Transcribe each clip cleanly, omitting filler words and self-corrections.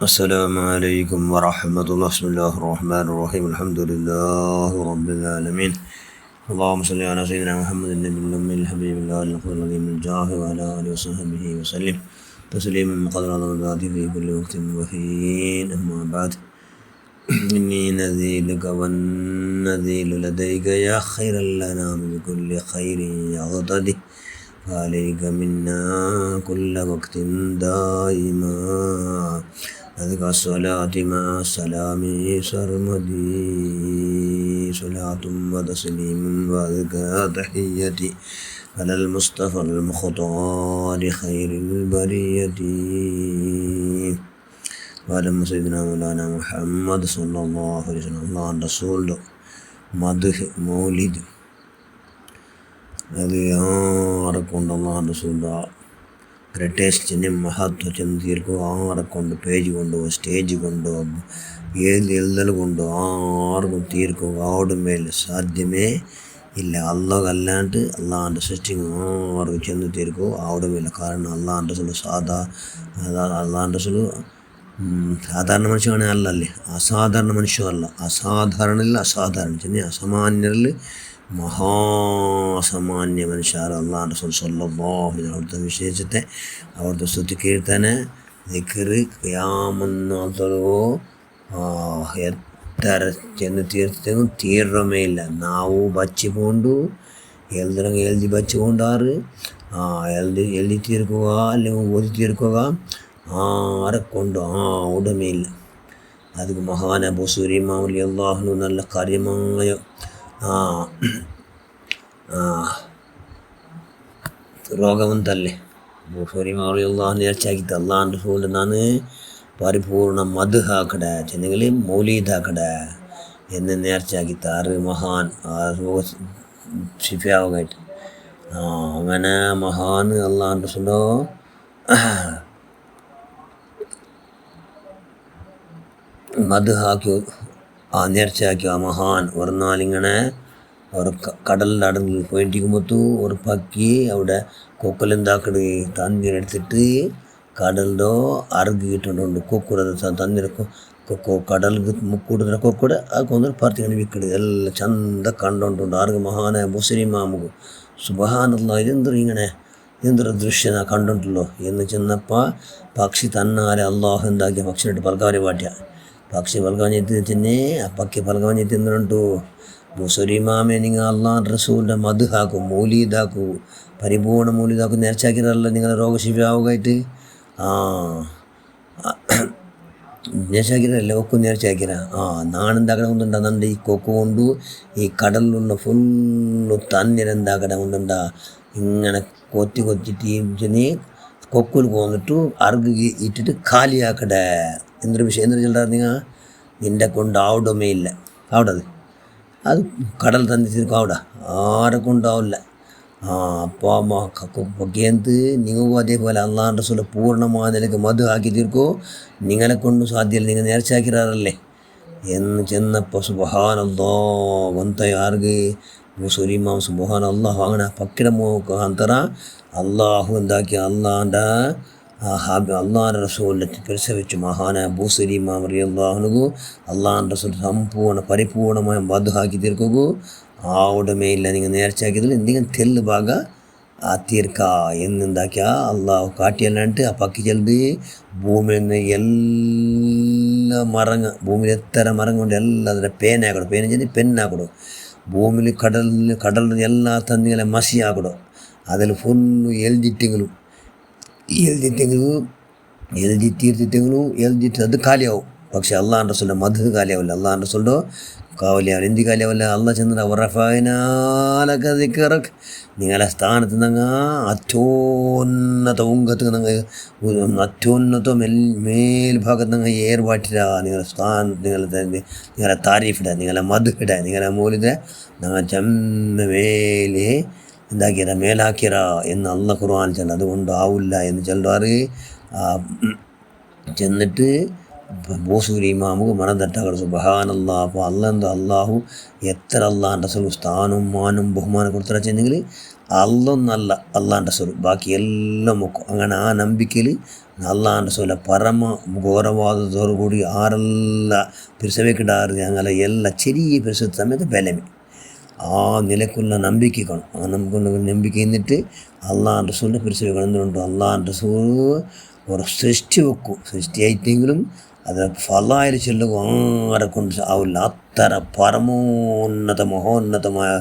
السلام عليكم ورحمة الله. بسم الله الرحمن الرحيم. الحمد لله رب العالمين. اللهم صل على سيدنا محمد النبي الأمي الحبيب الله الغفور العظيم الجاه وعلى آله وصحبه وسلم تسليما قدر الله في كل وقت وحين. أما بعد، إني نذيلك والنذيل لديك يا خير الأنام بكل خير يغتدي، فعليك منا كل وقت دائما أذكى الصلاة مع السلام سرمدي، صلاة وتسليم وأذكى تحيتي على المصطفى المختار خير البرية وعلى سيدنا مولانا محمد صلى الله عليه وسلم. الله رسول മദ്ഹ് മൗലിദ് അത് ആരെക്കൊണ്ട് അള്ളാഹു റസൂലിൻ്റെ ഗ്രേറ്റസ്റ്റിനെ മഹത്വം ചെന്ന് തീർക്കുക. ആരെക്കൊണ്ട് പേജ് കൊണ്ടോ സ്റ്റേജ് കൊണ്ടോ എഴുതൽ കൊണ്ടോ ആർക്കും തീർക്കുക അവിടെ മേൽ സാധ്യമേ ഇല്ല. അള്ളാഹ് അല്ലാണ്ട് അള്ളാഹിൻ്റെ സൃഷ്ടി ആർക്കും ചെന്ന് തീർക്കുക അവിടെ മേല. കാരണം അള്ളാഹിൻ്റെ റസൂൽ അള്ളാഹിൻ്റെ റസൂൽ സാധാരണ മനുഷ്യനാണ് അല്ലല്ലേ, അസാധാരണ മനുഷ്യമല്ല. അസാധാരണയിൽ അസാധാരണ ചെന്ന് അസാമാന്യരിൽ മഹാസാമാന്യ മനുഷ്യർ അള്ളാഹു റസൂൽ സ്വല്ലല്ലാഹു അലൈഹി വസല്ലം. അവിടുത്തെ വിശേഷത്തെ അവിടുത്തെ സ്തുതി കീർത്തന ദിക്റ് ഖിയാമന്നോ എത്ര ചെന്ന് തീർത്തും തീർമേ ഇല്ല. ನಾವು ಬಚ್ಚಿಕೊಂಡು ಎಲ್ದಿ ಬಚ್ಚಿಕೊಂಡಾರು ಎಲ್ದಿ ತೀರ್ಕುವ ಅಲ್ಲಿ ಓದಿ ತೀರ್ಕುವ ആരെക്കൊണ്ട് ഉടമയില്ല. അത് മഹാന ബുസൂരി മൗലി അള്ളാഹു നല്ല കാര്യമായ ರೋಗವಂತಲ್ಲೇ ಬುಸೂರಿ ಮೌലി അള്ളാഹു നേർച്ചയാക്കിത്ത അള്ളാഹിൻ്റെ റസൂലിൻ്റെ ನಾನು ಪರಿಪೂರ್ಣ മദ് ಹಾಕಡೆ ചെന്നെങ്കിൽ മൗലീദ് ಹಾಕಡೆ എന്ന് നേർച്ചയാക്കിത്താറ് മഹാൻ ആ രോഗ ശിഫയാവായിട്ട്. അങ്ങനെ മഹാൻ അള്ളാഹിൻ്റെ റസൂലോ മദ് ಹಾಕಿ നേർച്ചയാക്കി ആ മഹാൻ ഒരു നാളിങ്ങനെ ഒരു കടലിൻ്റെ അടുത്ത് പോയിട്ടിരിക്കുമ്പോൾ ഒരു പക്കി അവിടെ കൊക്കലെന്താക്കട് തന്നിരെടുത്തിട്ട് കടലിൻ്റെ അറുക് കിട്ടുന്നുണ്ട്. കൊക്കുട തന്നിര കടലിಗೆ ಮುಕ್ಕೂಡಿದ್ರೆ ಕೊಕ್ಕುಡ ಅದಕ್ಕೊಂದ್ರೆ ಪಾರ್ತಿಕೊಂಡು ಬಿಕ್ಕಡು ಎಲ್ಲ ಚಂದ ಕಂಡುಂಟುಂಟು. ಆರ್ಗ ಮಹಾನ ಮುಸ್ಲಿಂ ಮಾಮಗು സുബ്ഹാനല്ലാ ഇതെന്തൊരു ഇങ്ങനെ എന്തൊരു ദൃശ്യം കണ്ടുണ്ടല്ലോ എന്ന് ചെന്നപ്പ പക്ഷി തന്നാലെ അള്ളാഹു എന്താക്കിയ പക്ഷിനിട്ട് പൽക്കാരി പാട്ടിയ പക്ഷി പൽക്കാഞ്ഞെത്തി ചെന്നേ ആ പക്കി പൽക്കാഞ്ഞെത്തി എന്തുണ്ടു മുസ്ലിമാമെ നിങ്ങൾ അള്ളാഹ് റസൂലിൻ്റെ മദ് ഹാക്കും മൗലീദാക്കൂ പരിപൂർണ്ണ മൗലീദാക്കും നേർച്ചാക്കിയതല്ല നിങ്ങളെ രോഗശിഫയാവുകയായിട്ട് നേർച്ചാക്കിയതല്ലേ ഒക്കും നേർച്ചാക്കിയ നാണെന്താക്കട കൊണ്ടുണ്ടാ നണ്ട് ഈ കൊക്ക് കൊണ്ടു ഈ കടലിലുള്ള ഫുള്ളു തന്നിരെന്താക്കട കൊണ്ടുണ്ടാ ഇങ്ങനെ കൊത്തിട്ട് ചെന്ന് കൊക്കുൽ പോന്നിട്ടു അറുക് ഇട്ടിട്ട് കാലിയാക്കട. എന്തൊരു വിഷയം എന്തൊരു ചെല്ലാ നിങ്ങൾ നിൻ്റെ കൊണ്ട് ആവിടമേ ഇല്ല. ആവിടത് അത് കടൽ തന്നെ തീർക്കും അവിടെ ആരെ കൊണ്ടാവില്ല. അപ്പോൾ എന്ത് നിങ്ങൾക്കും അതേപോലെ അള്ളാഹു റസൂൽ പൂർണ്ണമായ നിലയ്ക്ക് മദ് ആക്കി തീർക്കോ നിങ്ങളെ കൊണ്ട് സാധ്യമല്ല, നിങ്ങൾ നേർച്ചാക്കിറാറല്ലേ എന്ന് ചെന്നപ്പോൾ സുബ്ഹാനല്ലാഹ് ಅಂತ ಯಾರಿಗೆ മുസ്ലിമാം സുബ്ഹാനല്ലാഹ് അങ്ങനെ പക്കിട മുഖാന്തര അള്ളാഹു എന്താക്കി അള്ളാൻ്റെ അള്ളാഹിൻ്റെ റസൂലിനെ പ്രസവിച്ചു മഹാന ബുസലിമാം റളിയല്ലാഹു അള്ളാഹിൻ്റെ റസൂൽ സമ്പൂർണ്ണ പരിപൂർണമായ മദ് ಹಾಕಿ തീർക്കൂ അവിടെ മേലില്ല. നിങ്ങൾ നേർച്ചയാക്കിയതിൽ എന്തെങ്കിലും തെല്ല് ഭാഗ ആ തീർക്ക എന്നെന്താക്കിയ അള്ളാഹു കാട്ടിയല്ലാണ്ട് ആ പക്കി ചെല്ലത് ഭൂമിയിൽ നിന്ന് എല്ലാ ഭൂമിയിൽ എത്ര മരങ്ങളുണ്ട് എല്ലാ അതിൻ്റെ പേനാക്കടോ പേന ചെന്ന് പെന്നാക്കടോ ഭൂമിയിൽ കടലിൽ എല്ലാ തന്നികളെ മസി ആക്കടോ അതിൽ ഫുള്ളു എഴുതിട്ടെങ്കിലും എഴുതിട്ട് അത് കാലിയാവും. പക്ഷെ അള്ളാഹു റസൂലിൻ്റെ മദ് കാലിയാവില്ല. അള്ളാഹു റസൂലിൻ്റെ കാവലിയാവില്ല. എന്ത് കാലിയാവില്ല? അള്ളാഹ് ചെന്നിട്ട് റഫഅനാലക ദിക്റക നിങ്ങളെ സ്ഥാനത്ത് നിങ്ങൾ അത്യോന്നത ഉങ്കത്ത് നിങ്ങൾ അത്യോന്നത മേൽഭാഗത്ത് നിങ്ങൾ ഏർപാട്ടിട നിങ്ങളുടെ സ്ഥാനത്ത് നിങ്ങളെ താരീഫിട നിങ്ങളെ മദ് ഇട നിങ്ങളെ മൗലിദ നിങ്ങൾ ചെമ്മ മേലെ എന്താക്കിയറ മേലാക്കിയറ എന്ന് അള്ളാഹ് ഖുർആൻ ചെല്ല. അതുകൊണ്ട് ആവില്ല എന്ന് ചെല്ലാറ് ചെന്നിട്ട് ബോസൂരി ഇമാമുക്ക് മനതട്ടാകട സുബ്ഹാനല്ലാഹ്. അപ്പോൾ അള്ളാഹു എത്ര അള്ളാഹിൻ്റെ റസൂൽ സ്ഥാനവും മാനും ബഹുമാനം കൊടുത്തിട്ട് ചെന്നെങ്കിൽ അല്ലൊന്നല്ല അള്ളാൻ്റെ റസൂൽ, ബാക്കി എല്ലാം വെക്കും. അങ്ങനെ ആ നമ്പിക്കയിൽ അള്ളാൻ്റെ റസൂലെ പരമ ഘോരവാദത്തോടു കൂടി ആരെല്ലാം പിരിസവയ്ക്കിടാറ് ഞങ്ങളെ എല്ലാ ചെറിയ പിരിസ സമയത്ത് ബലമേ ആ നിലക്കുള്ള നമ്പിക്ക കാണും. ആ നമുക്കുള്ള നമ്പിക്ക എന്നിട്ട് അള്ളാൻ്റെ റസൂലിൻ്റെ പിരിസവയ്ക്കണം. എന്തുകൊണ്ട് അള്ളാൻ്റെ റസൂൽ ഒരു സൃഷ്ടി വെക്കും, സൃഷ്ടിയായിട്ടെങ്കിലും അത് ഫലായിൽ ചെല്ലുക ആരെ കൊണ്ട് ആവില്ല. അത്ര പരമോന്നത മഹോന്നതമായ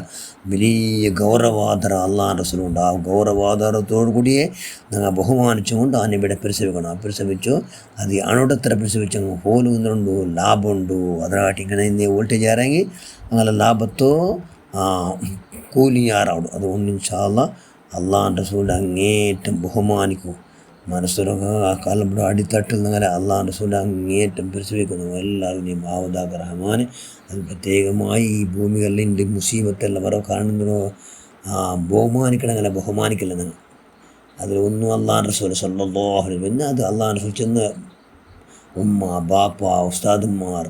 വലിയ ഗൗരവാദരം അള്ളാഹ് റസൂലുണ്ട്. ആ ഗൗരവാദരത്തോടു കൂടിയേ ഞങ്ങൾ ബഹുമാനിച്ചുകൊണ്ട് ആ നബിയുടെ പിരിസവിക്കണം. ആ പിരിസവിച്ചു അത് അണുടത്ര പിരിസവിച്ചങ്ങ് ಹೋಲುವುದೊಂದು ಲಾಭ ಉಂಟು. ಅದರಾಟಿ ಇನ್ನು ವೋಲ್ಟೇಜ್ ಯಾರಂಗಿ അങ്ങനെ ലാഭത്തോ കൂലി ആറാവും. അതുകൊണ്ട് ഇൻഷാ അല്ലാഹ് അള്ളാഹ് റസൂലിൻ്റെ അങ്ങേറ്റം ബഹുമാനിക്കും. മനസ്സുരൊക്കെ ആ കാലം അടിത്തട്ടിൽ നിന്നങ്ങനെ അള്ളാഹ് റസൂലിൻ്റെ അങ്ങേറ്റം പിരിച്ചുവെക്കുന്നു. എല്ലാവരും ആവതാക റഹ്മാന് അത് പ്രത്യേകമായി ഈ ഭൂമികളിൻ്റെ മുസീബത്തെല്ലാം വരെ കാണുന്നതോ ബഹുമാനിക്കണം. അങ്ങനെ ബഹുമാനിക്കില്ല നിങ്ങൾ അതിലൊന്നും അള്ളാഹ് റസൂൽ സ്വല്ലല്ലാഹു അലൈഹി വസല്ലം. പിന്നെ അത് അള്ളാഹ് റസൂൽ ചെന്ന് ഉമ്മ ബാപ്പ ഉസ്താദന്മാർ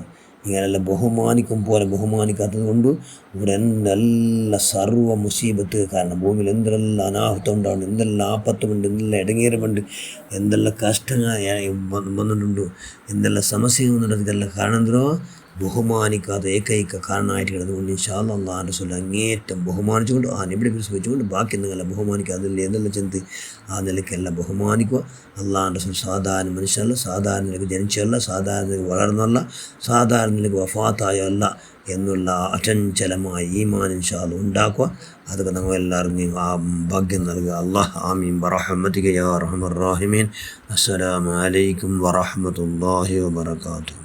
ഇങ്ങനെല്ലാം ബഹുമാനിക്കും പോലെ ബഹുമാനിക്കാത്തത് കൊണ്ട് ഇവിടെ എന്തെല്ലാം സർവ്വ മുസീബത്ത് കാരണം ഭൂമിയിൽ എന്തെല്ലാം അനാഹുത്തം ഉണ്ടാവുന്നുണ്ട്, എന്തെല്ലാം ആപത്തുമുണ്ട്, എന്തെല്ലാം ഇടങ്ങേറുമുണ്ട്, എന്തെല്ലാം കഷ്ടങ്ങൾ വന്നിട്ടുണ്ട്, എന്തെല്ലാം സമസ്യ വന്നിട്ടുണ്ട്. ഇതെല്ലാം കാണുന്നതോ ബഹുമാനിക്കാതെ ഏകൈക കാരണമായിട്ട് കിടന്നുകൊണ്ട് ഇൻഷാ അല്ലാഹ് അള്ളാഹ് റസൂൽ അങ്ങേറ്റം ബഹുമാനിച്ചുകൊണ്ട് ആ നബിയുടെ പിരിച്ച് വെച്ചുകൊണ്ട് ബാക്കി എന്തെല്ലാം ബഹുമാനിക്കുക. അതിൽ എന്തെല്ലാം ചെന്ന് ആ നിലയ്ക്കെല്ലാം ബഹുമാനിക്കുക. അള്ളാഹ് റസൂൽ സാധാരണ മനുഷ്യരല്ല, സാധാരണ നിലയ്ക്ക് ജനിച്ചല്ല, സാധാരണ നിലയ്ക്ക് വളർന്നല്ല, സാധാരണ നിലയ്ക്ക് വഫാത്തായല്ല എന്നുള്ള അചഞ്ചലമായ ഈമാൻ ഇൻഷാ അല്ലാഹ് ഉണ്ടാക്കുക. അതൊക്കെ നമ്മൾ എല്ലാവരും ആ ഭാഗ്യം നൽകുക. അല്ലാഹ് ആമീൻ ബറഹ്മതിക യാ അർഹമർ റഹീമീൻ. അസ്സലാമു അലൈക്കും വറഹ്മത്തുള്ളാഹി വബറകാതുഹു.